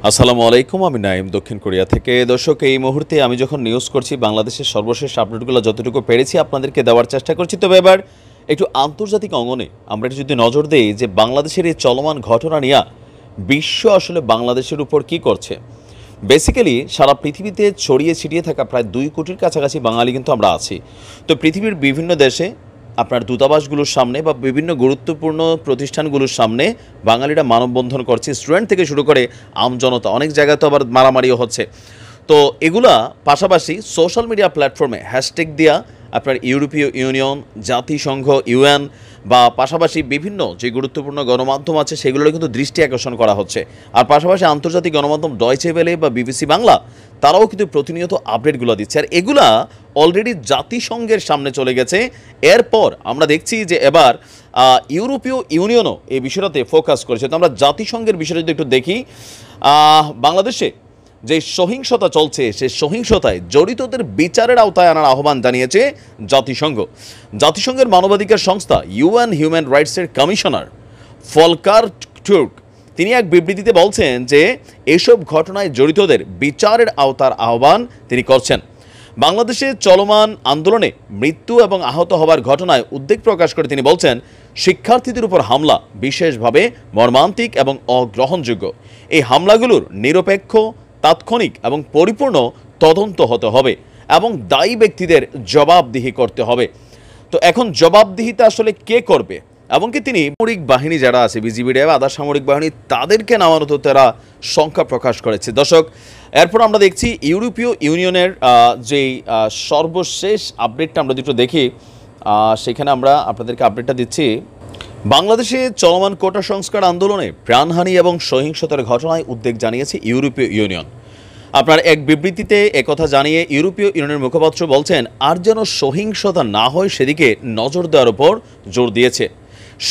আসসালামু আলাইকুম, আমি নাইম দক্ষিণ কোরিয়া থেকে। দর্শক, এই মুহূর্তে আমি যখন নিউজ করছি বাংলাদেশের সর্বশেষ আপডেটগুলো যতটুকু পেরেছি আপনাদেরকে দেওয়ার চেষ্টা করছি। তবে এবার একটু আন্তর্জাতিক অঙ্গনে আমরা যদি নজর দেই যে বাংলাদেশের এই চলমান ঘটনা নিয়ে বিশ্ব আসলে বাংলাদেশের উপর কি করছে। বেসিক্যালি সারা পৃথিবীতে ছড়িয়ে ছিটিয়ে থাকা প্রায় 2 কোটির কাছাকাছি বাঙালি কিন্তু আমরা আছি। তো পৃথিবীর বিভিন্ন দেশে আপনার দূতাবাসগুলোর সামনে বা বিভিন্ন গুরুত্বপূর্ণ প্রতিষ্ঠানগুলোর সামনে বাঙালিরা মানববন্ধন করছে, স্টুডেন্ট থেকে শুরু করে আমজনতা। অনেক জায়গায় তো আবার মারামারিও হচ্ছে। তো এগুলা পাশাপাশি সোশ্যাল মিডিয়া প্ল্যাটফর্মে হ্যাশট্যাগ দিয়া আপনার ইউরোপীয় ইউনিয়ন, জাতিসংঘ, ইউএন বা পাশাপাশি বিভিন্ন যে গুরুত্বপূর্ণ গণমাধ্যম আছে সেগুলোর কিন্তু দৃষ্টি আকর্ষণ করা হচ্ছে। আর পাশাপাশি আন্তর্জাতিক গণমাধ্যম ডয়চে ভেলে বা বিবিসি বাংলা তারাও কিন্তু প্রতিনিয়ত আপডেটগুলো দিচ্ছে। আর এগুলা অলরেডি জাতিসংঘের সামনে চলে গেছে। এরপর আমরা দেখছি যে এবার ইউরোপীয় ইউনিয়নও এই বিষয়টাতে ফোকাস করেছে। তো আমরা জাতিসংঘের বিষয়টা যদি একটু দেখি, বাংলাদেশে যে সহিংসতা চলছে সে সহিংসতায় জড়িতদের বিচারের আওতায় আনার আহ্বান জানিয়েছে জাতিসংঘ। জাতিসংঘের মানবাধিকার সংস্থা ইউএন হিউম্যান রাইটসের কমিশনার ফলকার টুর্ক তিনি এক বিবৃতিতে বলছেন যে এসব ঘটনায় জড়িতদের বিচারের আওতার আহ্বান তিনি করছেন। বাংলাদেশে চলমান আন্দোলনে মৃত্যু এবং আহত হওয়ার ঘটনায় উদ্বেগ প্রকাশ করে তিনি বলছেন, শিক্ষার্থীদের উপর হামলা বিশেষভাবে মর্মান্তিক এবং অগ্রহণযোগ্য। এই হামলাগুলোর নিরপেক্ষ, তাৎক্ষণিক এবং পরিপূর্ণ তদন্ত হতে হবে এবং দায়ী ব্যক্তিদের জবাবদিহি করতে হবে। তো এখন জবাবদিহিতা আসলে কে করবে? এমনকি তিনি সামরিক বাহিনী যারা আছে, বিজিবি র্যাব, আধা সামরিক বাহিনী, তাদেরকে নামানো তো তারা সংখ্যা প্রকাশ করেছে। দর্শক, এরপর আমরা দেখছি ইউরোপীয় ইউনিয়নের যেই সর্বশেষ আপডেটটা আমরা দুটো দেখি, সেখানে আমরা আপনাদেরকে আপডেটটা দিচ্ছি। বাংলাদেশে চলমান কোটা সংস্কার আন্দোলনে প্রাণহানি এবং সহিংসতার ঘটনায় উদ্বেগ জানিয়েছে ইউরোপীয় ইউনিয়ন। আপনার এক বিবৃতিতে একথা জানিয়ে ইউরোপীয় ইউনিয়নের মুখপাত্র বলছেন, আর যেন সহিংসতা না হয় সেদিকে নজর দেওয়ার উপর জোর দিয়েছে।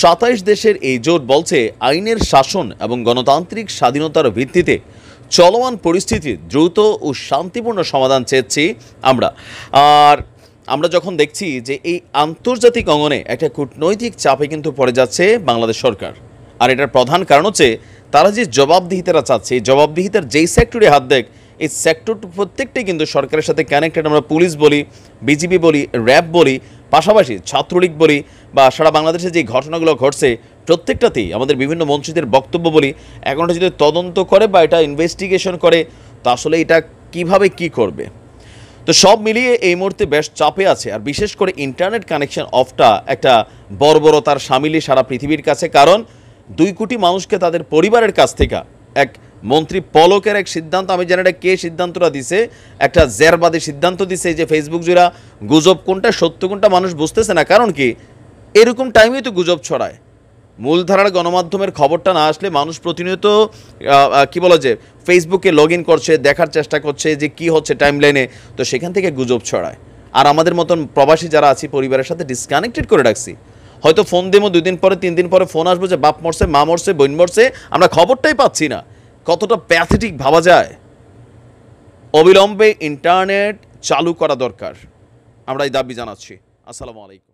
27 দেশের এই জোট বলছে, আইনের শাসন এবং গণতান্ত্রিক স্বাধীনতার ভিত্তিতে চলমান পরিস্থিতি দ্রুত ও শান্তিপূর্ণ সমাধান চেয়েছি আমরা। আর আমরা যখন দেখছি যে এই আন্তর্জাতিক অঙ্গনে একটা কূটনৈতিক চাপে কিন্তু পড়ে যাচ্ছে বাংলাদেশ সরকার। আর এটার প্রধান কারণ হচ্ছে তারা যে জবাবদিহিতারা চাচ্ছে, এই জবাবদিহিতার যেই সেক্টরে হাত দেখ, এই সেক্টর প্রত্যেকটাই কিন্তু সরকারের সাথে কানেক্টেড। আমরা পুলিশ বলি, বিজিবি বলি, র্যাব বলি, পাশাপাশি ছাত্রলীগ বলি, বা সারা বাংলাদেশে যে ঘটনাগুলো ঘটছে প্রত্যেকটাতেই আমাদের বিভিন্ন মন্ত্রীদের বক্তব্য বলি, এখন যদি তদন্ত করে বা এটা ইনভেস্টিগেশন করে, তো আসলে এটা কিভাবে কি করবে? তো সব মিলিয়ে এই মুহূর্তে বেশ চাপে আছে। আর বিশেষ করে ইন্টারনেট কানেকশন অফটা একটা বর্বরতার সামিলি সারা পৃথিবীর কাছে। কারণ 2 কোটি মানুষকে তাদের পরিবারের কাছ থেকে এক মন্ত্রী পলকের এক সিদ্ধান্ত, আমি জানি এটা কে সিদ্ধান্তটা দিছে, একটা জেরবাদী সিদ্ধান্ত দিছে যে ফেসবুক জুড়া গুজব কোনটা সত্য কোনটা মানুষ বুঝতেছে না। কারণ কি, এরকম টাইমেই তো গুজব ছড়ায়। মূলধারার গণমাধ্যমের খবরটা না আসলে মানুষ প্রতিনিয়ত কি বলে যে ফেসবুকে লগ ইন করছে, দেখার চেষ্টা করছে যে কি হচ্ছে টাইমলাইনে, তো সেখান থেকে গুজব ছড়ায়। আর আমাদের মতন প্রবাসী যারা আছি পরিবারের সাথে ডিসকানেক্টেড করে রাখছি। হয়তো ফোন দেবো 2 দিন পরে 3 দিন পরে ফোন আসবো যে বাপ মরছে, মা মরছে, বোন মরছে, আমরা খবরটাই পাচ্ছি না। কতটা প্যাথেটিক ভাবা যায়। অবিলম্বে ইন্টারনেট চালু করা দরকার, আমরা এই দাবি জানাচ্ছি। আসসালামু আলাইকুম।